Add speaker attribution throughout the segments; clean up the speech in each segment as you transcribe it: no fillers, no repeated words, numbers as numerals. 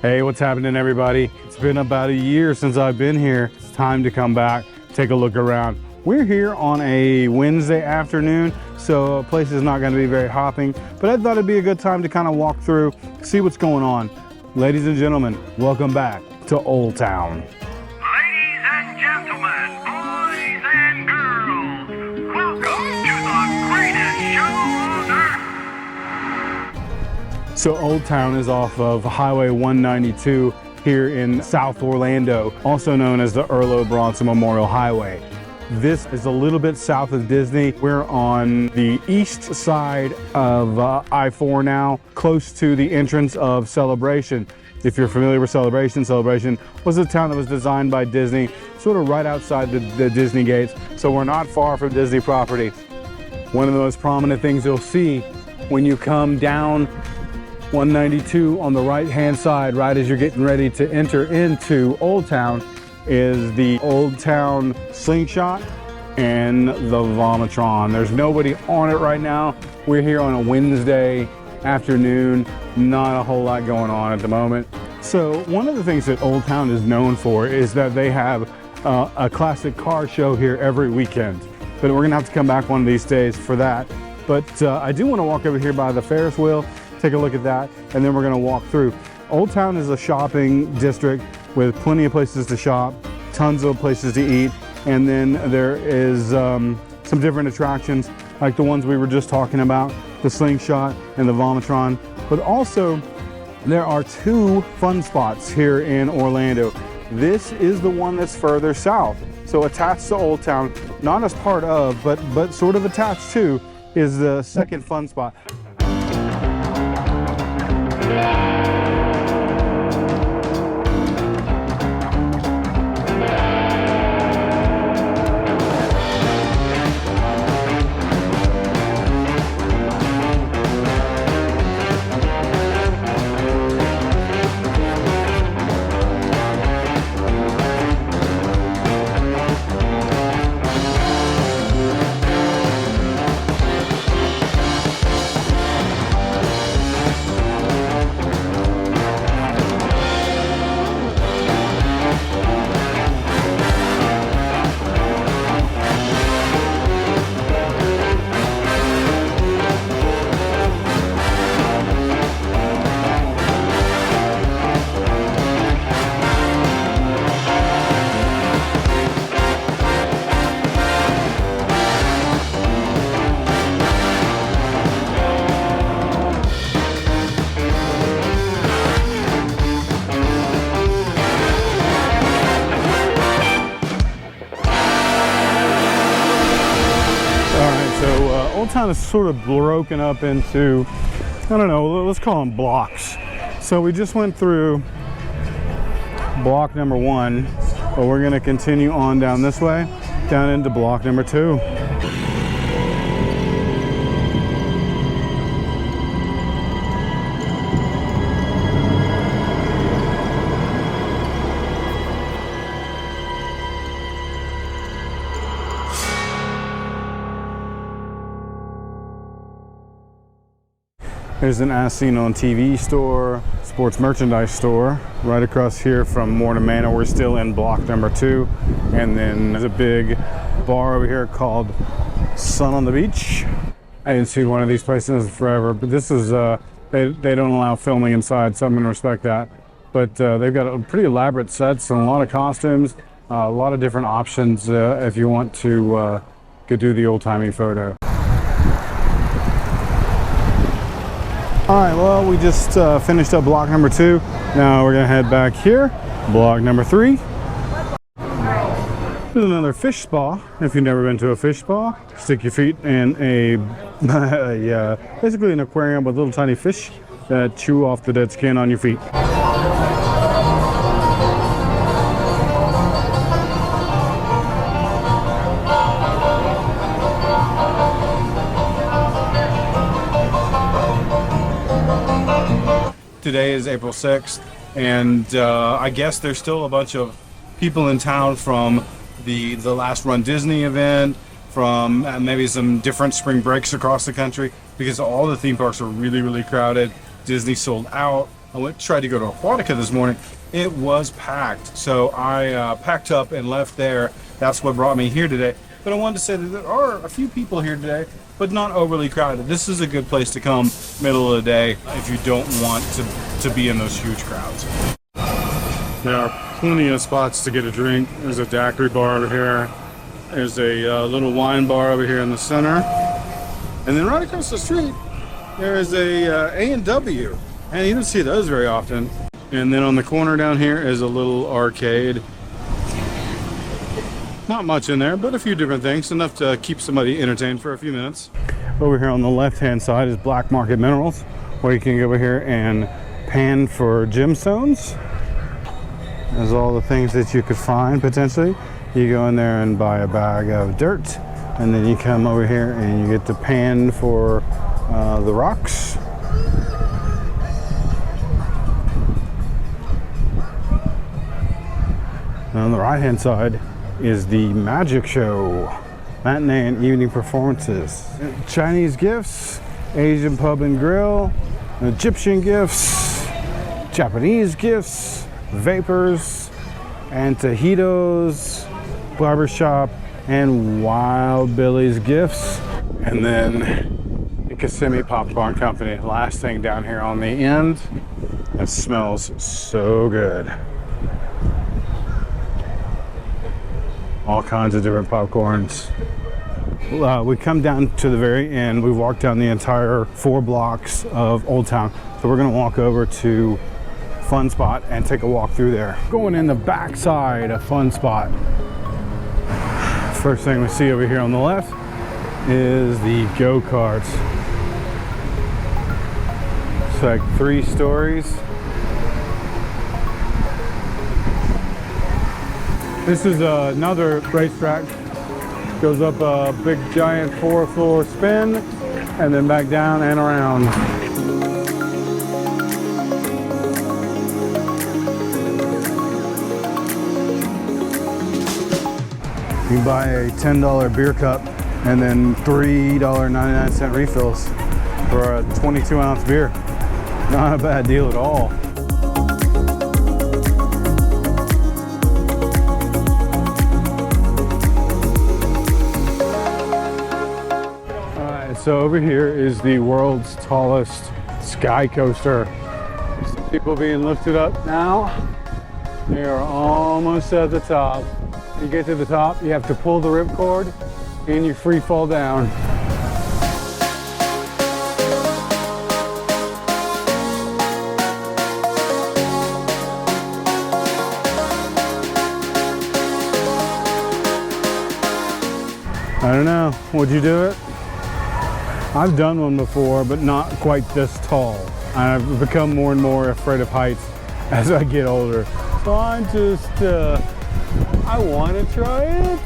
Speaker 1: Hey, what's happening, everybody? It's been about a year since I've been here. It's time to come back, take a look around. We're here on a Wednesday afternoon, so the place is not going to be very hopping, but I thought it'd be a good time to kind of walk through, see what's going on. Ladies and gentlemen, welcome back to Old Town.
Speaker 2: Ladies and gentlemen, boys and girls, welcome to the greatest show on earth.
Speaker 1: So Old Town is off of Highway 192 here in South Orlando, also known as the Irlo Bronson Memorial Highway. This is a little bit south of Disney. We're on the east side of I-4 now, close to the entrance of Celebration. If you're familiar with Celebration, Celebration was a town that was designed by Disney, sort of right outside the Disney gates. So we're not far from Disney property. One of the most prominent things you'll see when you come down 192 on the right-hand side, right as you're getting ready to enter into Old Town, is the Old Town slingshot and the Vomitron. There's nobody on it right now. We're here on a Wednesday afternoon, not a whole lot going on at the moment. So one of the things that Old Town is known for is that they have a classic car show here every weekend. But we're gonna have to come back one of these days for that. But I do wanna walk over here by the Ferris wheel, take a look at that, and then we're gonna walk through. Old Town is a shopping district with plenty of places to shop, tons of places to eat, and then there is some different attractions like the ones we were just talking about, the slingshot and the Vomitron. But also there are two fun spots here in Orlando. This is the one that's further south. So attached to Old Town, not as part of, but sort of attached to, is the second fun spot. Old Town is sort of broken up into, I don't know, let's call them blocks. So we just went through block number 1, but we're gonna continue on down this way, down into block number 2. There's an As Seen on TV store, sports merchandise store, right across here from Morna Manor. We're still in block number 2. And then there's a big bar over here called Sun on the Beach. I didn't see one of these places forever, but this is, they don't allow filming inside, so I'm gonna respect that. But they've got a pretty elaborate sets and a lot of costumes, a lot of different options if you want to go do the old-timey photo. All right, well, we just finished up block number 2. Now we're gonna head back here, block number 3. There's another fish spa. If you've never been to a fish spa, stick your feet in a, basically an aquarium with little tiny fish that chew off the dead skin on your feet. Today is April 6th, and I guess there's still a bunch of people in town from the last Run Disney event, from maybe some different spring breaks across the country, because all the theme parks are really, really crowded. Disney sold out I tried to go to Aquatica this morning. It was packed, so I packed up and left there. That's what brought me here today. But I wanted to say that there are a few people here today, but not overly crowded. This is a good place to come middle of the day if you don't want to be in those huge crowds. There are plenty of spots to get a drink. There's a daiquiri bar over here. There's a little wine bar over here in the center. And then right across the street, there is a A&W. And you don't see those very often. And then on the corner down here is a little arcade. Not much in there, but a few different things. Enough to keep somebody entertained for a few minutes. Over here on the left-hand side is Black Market Minerals, where you can go over here and pan for gemstones. There's all the things that you could find potentially. You go in there and buy a bag of dirt, and then you come over here and you get to pan for the rocks. And on the right hand side is the magic show, matinee and evening performances. Chinese gifts, Asian pub and grill, Egyptian gifts, Japanese gifts, vapors, and tajitos, barbershop, and Wild Billy's gifts. And then the Kissimmee Popcorn Company, last thing down here on the end. It smells so good. All kinds of different popcorns. We come down to the very end. We walked down the entire 4 blocks of Old Town. So we're gonna walk over to Fun Spot and take a walk through there. Going in the back side of Fun Spot. First thing we see over here on the left is the go-karts. It's like 3 stories. This is another racetrack. Goes up a big giant 4-floor spin and then back down and around. You can buy a $10 beer cup and then $3.99 refills for a 22-ounce beer. Not a bad deal at all. So over here is the world's tallest Skycoaster. People being lifted up now. They are almost at the top. You get to the top, you have to pull the ripcord and you free fall down. I don't know, would you do it? I've done one before, but not quite this tall. I've become more and more afraid of heights as I get older. So I want to try it.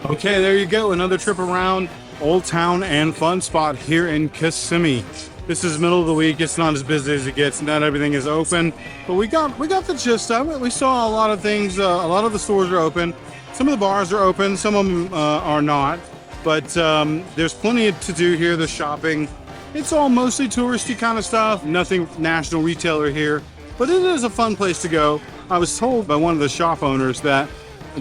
Speaker 1: Okay, there you go. Another trip around Old Town and Fun Spot here in Kissimmee. This is middle of the week. It's not as busy as it gets. Not everything is open, but we got the gist of it. We saw a lot of things. A lot of the stores are open. Some of the bars are open. Some of them are not. But there's plenty to do here. The shopping. It's all mostly touristy kind of stuff. Nothing national retailer here, but it is a fun place to go. I was told by one of the shop owners that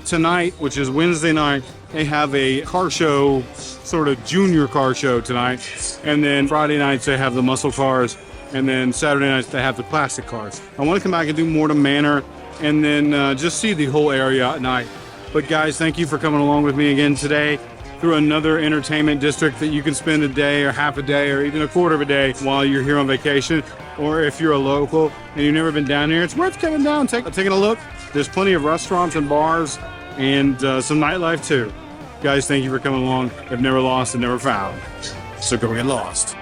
Speaker 1: tonight, which is Wednesday night, they have a car show, sort of junior car show tonight. And then Friday nights they have the muscle cars. And then Saturday nights they have the classic cars. I want to come back and do Mortem Manor and then just see the whole area at night. But guys, thank you for coming along with me again today through another entertainment district that you can spend a day or half a day or even a quarter of a day while you're here on vacation. Or if you're a local and you've never been down here, it's worth coming down, taking a look. There's plenty of restaurants and bars and some nightlife too. Guys, thank you for coming along. I've never lost and never found, so go get lost.